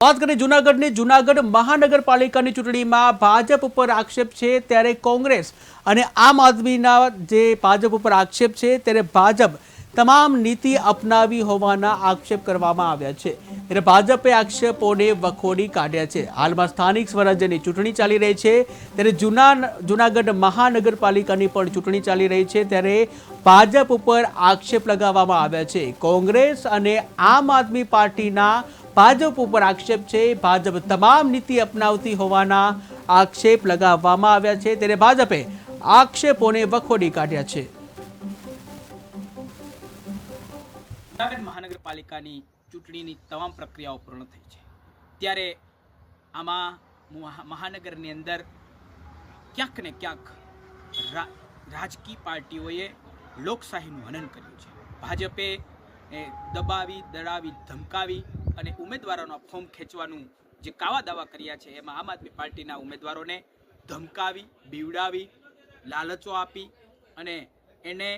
बात करें जूनागढ़ महानगरपालिकाની ચૂંટણીમાં ભાજપ ઉપર આક્ષેપ છે ત્યારે કોંગ્રેસ અને આમ આદમીના જે ભાજપ ઉપર આક્ષેપ છે ત્યારે ભાજપ તમામ નીતિ અપનાવી હોવાના આક્ષેપ કરવામાં આવ્યા છે ત્યારે ભાજપે આક્ષેપોને વખોડી કાઢ્યા છે। હાલમાં સ્થાનિક સ્વરાજ્યની ચૂંટણી ચાલી રહી છે ત્યારે જૂનાગઢ મહાનગરપાલિકાની પણ ચૂંટણી ચાલી રહી છે ત્યારે ભાજપ ઉપર આક્ષેપ લગાવવામાં આવ્યા છે। કોંગ્રેસ અને આમ આદમી પાર્ટીના भाजप पर आक्षेप है। भाजप तमाम नीति अपनावती होवाना आक्षेप लगाववामां आव्या छे त्यारे भाजपे आक्षेपोने वखोडी काढ्या छे। जूनागढ़ महानगरपालिकानी चूंटणीनी तमाम प्रक्रियाओ पूर्ण थई छे त्यारे आमां महानगरनी अंदर क्यांक ने क्यांक राजकीय पार्टीओए लोकशाहीनुं हनन कर्युं छे। भाजपे दबावी दड़ावी धमकावी અને ઉમેદવારોનો ફોર્મ ખેંચવાનું જે કાવા દાવા કર્યા છે એમાં આમ આદમી પાર્ટીના ઉમેદવારોને ધમકાવી બીવડાવી લાલચો આપી અને એને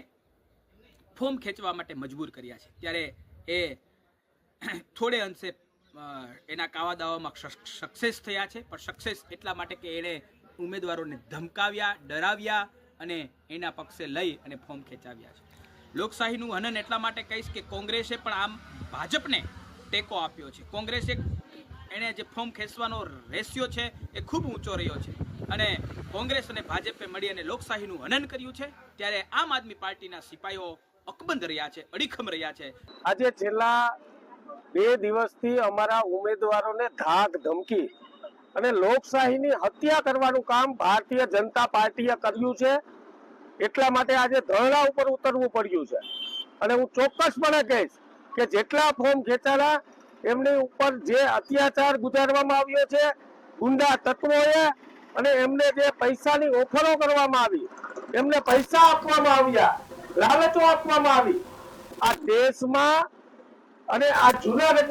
ફોર્મ ખેંચવા માટે મજબૂર કર્યા છે। ત્યારે એ થોડે અંશે એના કાવા દાવામાં સક્સેસ થયા છે પણ સક્સેસ એટલા માટે કે એણે ઉમેદવારોને ધમકાવ્યા ડરાવ્યા અને એના પક્ષે લઈ અને ફોર્મ ખેંચાવ્યા છે। લોકશાહીનું હનન એટલા માટે કહીશ કે કોંગ્રેસે પણ આમ ભાજપને ટેકો આપ્યો છે। કોંગ્રેસે એને જે ફોર્મ ખેંચવાનો રેશિયો છે એ ખૂબ ઊંચો રહ્યો છે અને કોંગ્રેસ અને ભાજપે મળી અને લોકશાહીનું હનન કર્યું છે ત્યારે આમ આદમી પાર્ટીના સિપાહીઓ અકબંધ રહ્યા છે અડીખમ રહ્યા છે। આજે છેલ્લા 2 દિવસથી અમારા ઉમેદવારોને ધાક ધમકી અને લોકશાહીની હત્યા કરવાનું કામ ભારતીય જનતા પાર્ટીએ કર્યું છે એટલા માટે આજે ધરણા ઉપર ઉતરવું પડ્યું છે અને હું ચોક્કસપણે કહીશ કે જેટલા ફોર્મ ખેંચાણા એમની ઉપર જે અત્યાચાર ગુજારવામાં આવ્યો છે ગુંડા તત્વોએ અને એમને જે પૈસાની ઓફરો કરવામાં આવી એમને પૈસા આપવામાં આવ્યા લાલચો આપવામાં આવી આ દેશમાં અને આ જૂનાગઢ